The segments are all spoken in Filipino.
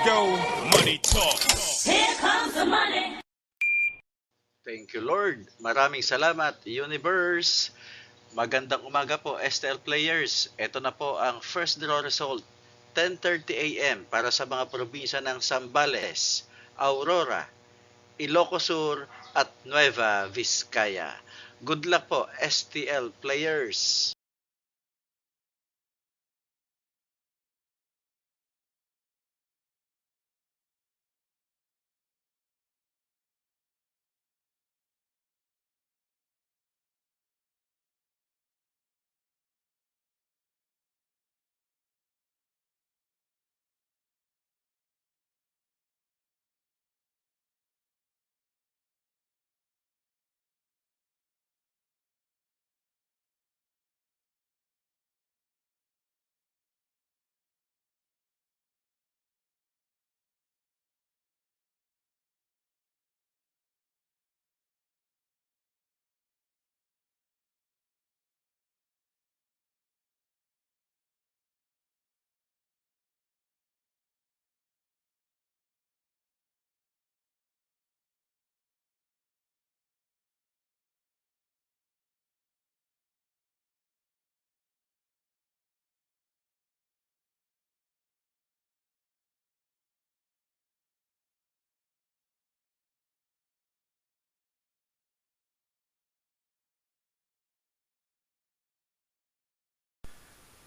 go, money talk. Here comes the money. Thank you, Lord. Maraming salamat, Universe. Magandang umaga po, STL players. Ito na po ang first draw result, 10:30 a.m. para sa mga probinsya ng Zambales, Aurora, Ilocos Sur at Nueva Vizcaya. Good luck po, STL players.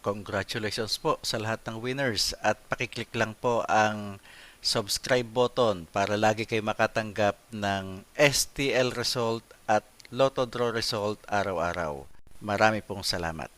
Congratulations po sa lahat ng winners at pakiclick lang po ang subscribe button para lagi kayo makatanggap ng STL result at Lotto Draw result araw-araw. Marami pong salamat.